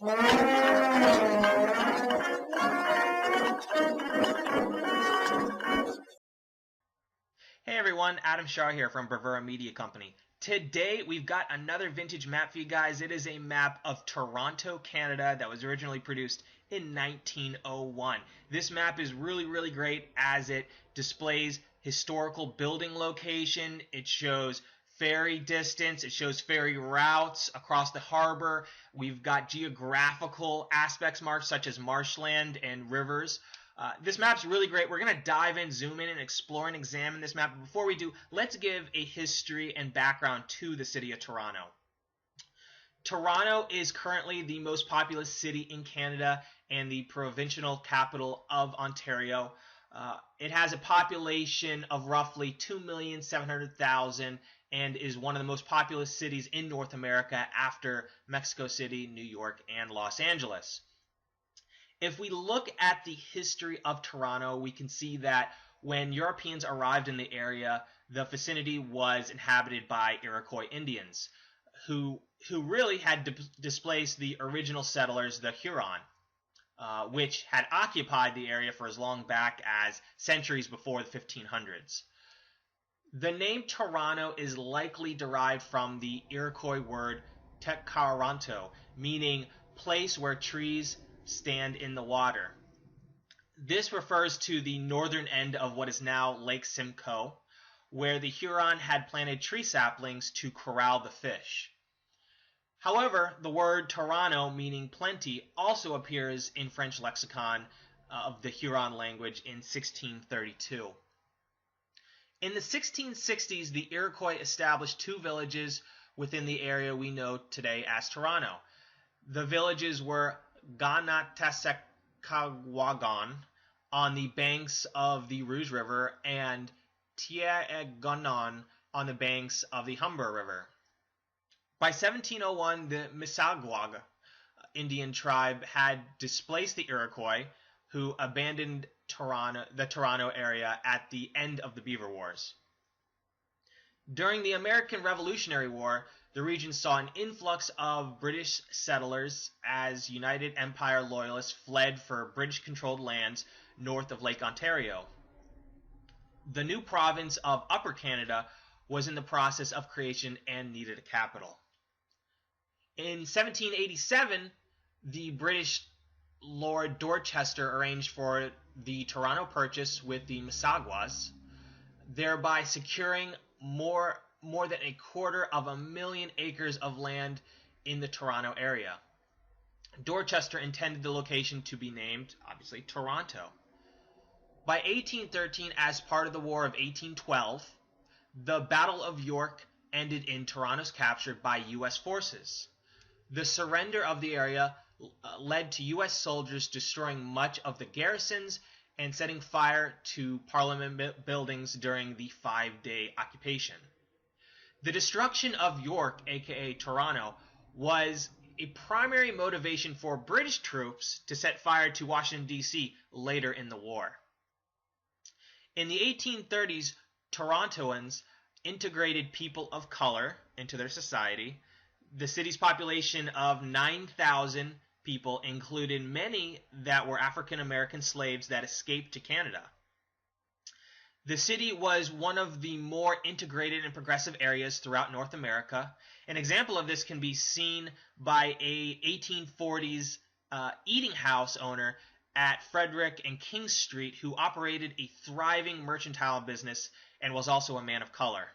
Hey everyone, Adam Shaw here from Bravura Media Company. Today we've got another vintage map for you guys. It is a map of Toronto, Canada that was originally produced in 1901. This map is really great as it displays historical building location. It shows ferry distance. It shows ferry routes across the harbor. We've got geographical aspects marked such as marshland and rivers. This map's really great. We're going to dive in, zoom in, and explore and examine this map. But before we do, let's give a history and background to the city of Toronto. Toronto is currently the most populous city in Canada and the provincial capital of Ontario. It has a population of roughly 2,700,000 and is one of the most populous cities in North America after Mexico City, New York, and Los Angeles. If we look at the history of Toronto, we can see that when Europeans arrived in the area, the vicinity was inhabited by Iroquois Indians, who really had displaced the original settlers, the Huron, which had occupied the area for as long back as centuries before the 1500s. The name Toronto is likely derived from the Iroquois word Tekaranto, meaning place where trees stand in the water. This refers to the northern end of what is now Lake Simcoe, where the Huron had planted tree saplings to corral the fish. However, the word Toronto, meaning plenty, also appears in French lexicon of the Huron language in 1632. In the 1660s, the Iroquois established two villages within the area we know today as Toronto. The villages were Ganatasekagwagan on the banks of the Rouge River and Tieaganon on the banks of the Humber River. By 1701, the Mississauga Indian tribe had displaced the Iroquois, who abandoned the Toronto area at the end of the Beaver Wars. During the American Revolutionary War, the region saw an influx of British settlers as United Empire Loyalists fled for British-controlled lands north of Lake Ontario. The new province of Upper Canada was in the process of creation and needed a capital. In 1787, the British Lord Dorchester arranged for the Toronto Purchase with the Mississaugas, thereby securing more than 250,000 acres of land in the Toronto area. Dorchester intended the location to be named, obviously, Toronto. By 1813, as part of the War of 1812, the Battle of York ended in Toronto's capture by U.S. forces. The surrender of the area led to U.S. soldiers destroying much of the garrisons and setting fire to Parliament buildings during the 5-day occupation. The destruction of York, aka Toronto, was a primary motivation for British troops to set fire to Washington, D.C. later in the war. In the 1830s, Torontoans integrated people of color into their society. The city's population of 9,000 people included many that were African American slaves that escaped to Canada. The city was one of the more integrated and progressive areas throughout North America. An example of this can be seen by a 1840s eating house owner at Frederick and King Street who operated a thriving mercantile business and was also a man of color.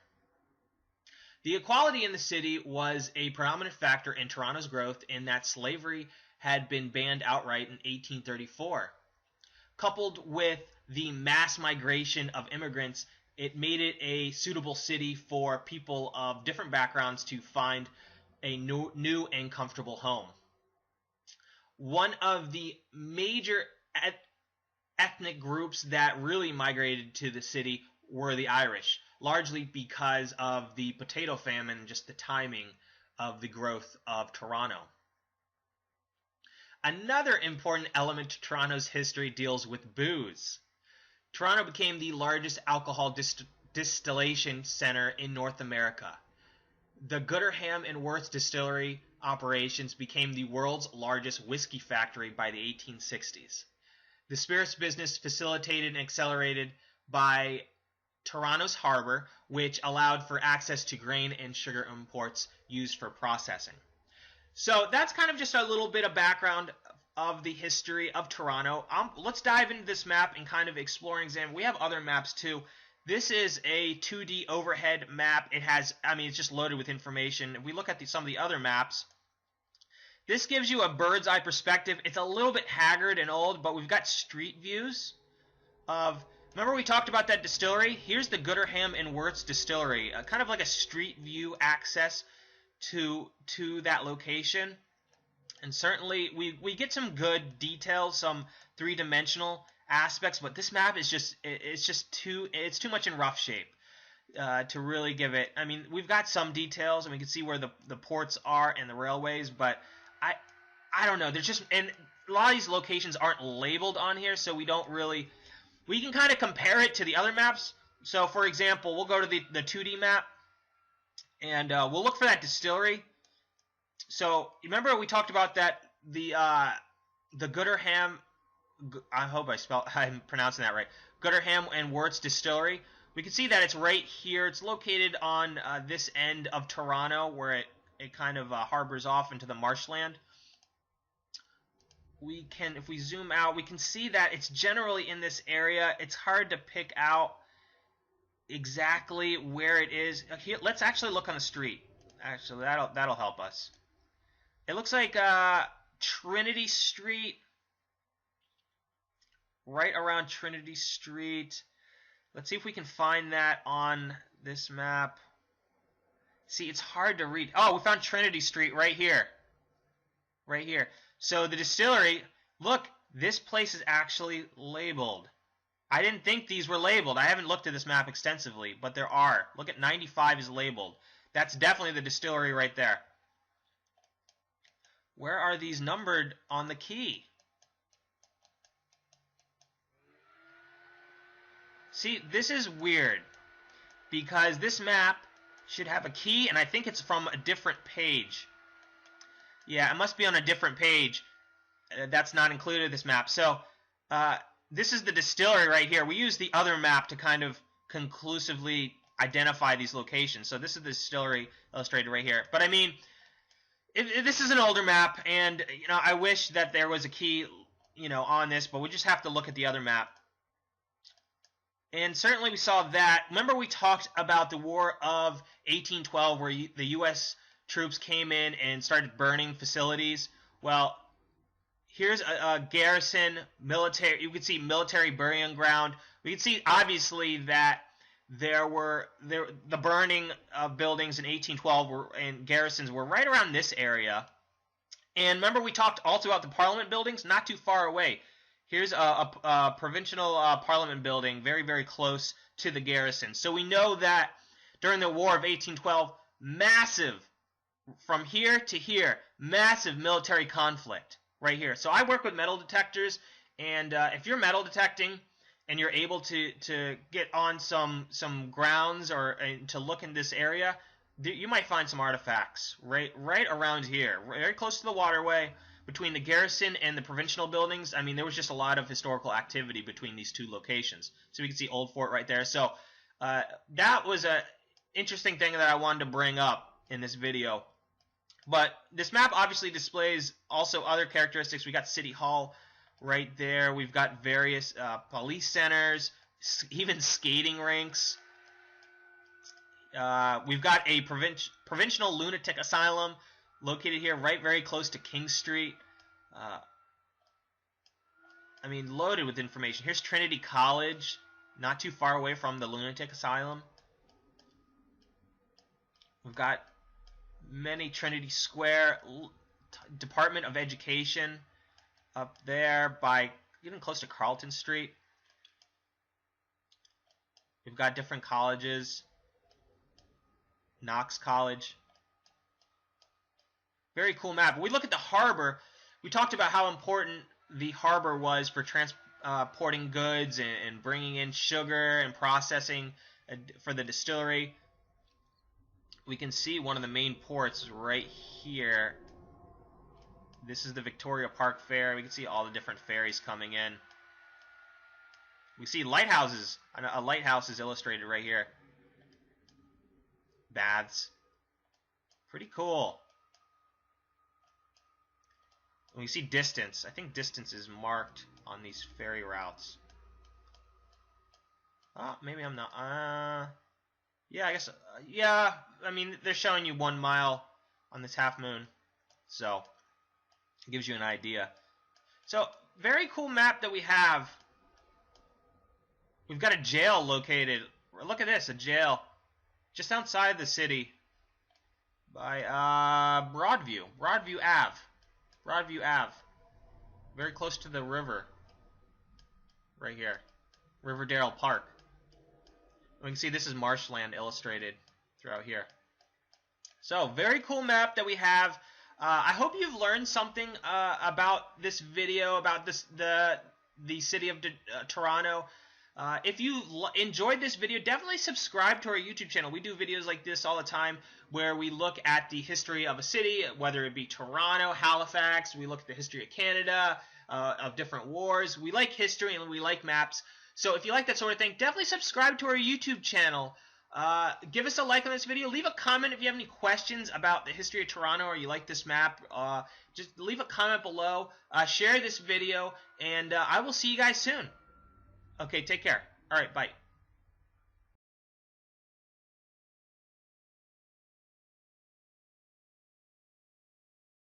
The equality in the city was a predominant factor in Toronto's growth in that slavery had been banned outright in 1834. Coupled with the mass migration of immigrants, it made it a suitable city for people of different backgrounds to find a new and comfortable home. One of the major ethnic groups that really migrated to the city were the Irish, largely because of the potato famine and just the timing of the growth of Toronto. Another important element to Toronto's history deals with booze. Toronto became the largest alcohol distillation center in North America. The Gooderham and Worth distillery operations became the world's largest whiskey factory by the 1860s. The spirits business facilitated and accelerated by Toronto's harbor, which allowed for access to grain and sugar imports used for processing. So that's kind of just a little bit of background of the history of Toronto. Let's dive into this map and kind of explore and examine. We have other maps too. This is a 2D overhead map. It has, it's just loaded with information. If we look at some of the other maps, this gives you a bird's eye perspective. It's a little bit haggard and old, but we've got street views of. Remember we talked about that distillery? Here's the Gooderham and Worth's distillery, kind of like a street view access to that location. And certainly we get some good details, some three-dimensional aspects, but this map is too much in rough shape to really give it. We've got some details and we can see where the ports are and the railways, but I don't know. There's just, and a lot of these locations aren't labeled on here, so we can kind of compare it to the other maps. So for example, we'll go to the 2D map and we'll look for that distillery. So remember we talked about that the Gooderham, I hope I'm pronouncing that right, Gooderham and Worth's distillery. We can see that it's right here. It's located on this end of Toronto, where it kind of harbors off into the marshland. If we zoom out, we can see that it's generally in this area. It's hard to pick out exactly where it is. Here, let's actually look on the street. Actually, that'll help us. It looks like Trinity Street, right around Trinity Street. Let's see if we can find that on this map. See, it's hard to read. Oh, we found Trinity Street right here. Right here. So the distillery, look, this place is actually labeled. I didn't think these were labeled. I haven't looked at this map extensively, but there are. Look at 95 is labeled. That's definitely the distillery right there. Where are these numbered on the key? See, this is weird because this map should have a key, and I think it's from a different page. Yeah, it must be on a different page. That's not included in this map. So this is the distillery right here. We use the other map to kind of conclusively identify these locations. So this is the distillery illustrated right here. But this is an older map, and I wish that there was a key on this, but we just have to look at the other map. And certainly we saw that. Remember we talked about the War of 1812 where the U.S. troops came in and started burning facilities. Well, here's a garrison, military. You can see military burying ground. We can see obviously that the burning of buildings in 1812 and garrisons were right around this area. And remember we talked also about the Parliament buildings, not too far away. Here's a provincial Parliament building very, very close to the garrison. So we know that during the War of 1812, massive, from here to here, massive military conflict right here. So I work with metal detectors, and if you're metal detecting and you're able to get on some grounds or to look in this area, you might find some artifacts right around here, very close to the waterway, between the garrison and the provincial buildings. There was just a lot of historical activity between these two locations. So we can see Old Fort right there. So that was an interesting thing that I wanted to bring up in this video. But this map obviously displays also other characteristics. We got City Hall right there. We've got various police centers, even skating rinks. We've got a provincial lunatic asylum located here, very close to King Street. Loaded with information. Here's Trinity College, not too far away from the lunatic asylum. We've got many Trinity Square, Department of Education up there by even close to Carlton Street. We've got different colleges. Knox College. Very cool map. When we look at the harbor, we talked about how important the harbor was for transporting goods and bringing in sugar and processing for the distillery. we can see one of the main ports right here. This is the Victoria Park Fair. We can see all the different ferries coming in. We see lighthouses. A lighthouse is illustrated right here. Baths. Pretty cool. And we see distance. I think distance is marked on these ferry routes. Oh, maybe I'm not. Yeah, I guess. Yeah, I mean, they're showing you 1 mile on this half moon. So, it gives you an idea. So, very cool map that we have. We've got a jail located. Look at this, a jail. Just outside the city. By Broadview. Broadview Ave. Broadview Ave. Very close to the river. Right here. Riverdale Park. We can see this is marshland illustrated throughout here. So, very cool map that we have. I hope you've learned something about this video, about the city of Toronto. If you enjoyed this video, definitely subscribe to our YouTube channel. We do videos like this all the time where we look at the history of a city, whether it be Toronto, Halifax. We look at the history of Canada, of different wars. We like history and we like maps. So if you like that sort of thing, definitely subscribe to our YouTube channel. Give us a like on this video. Leave a comment if you have any questions about the history of Toronto or you like this map. Just leave a comment below. Share this video, and I will see you guys soon. Okay, take care. All right, bye.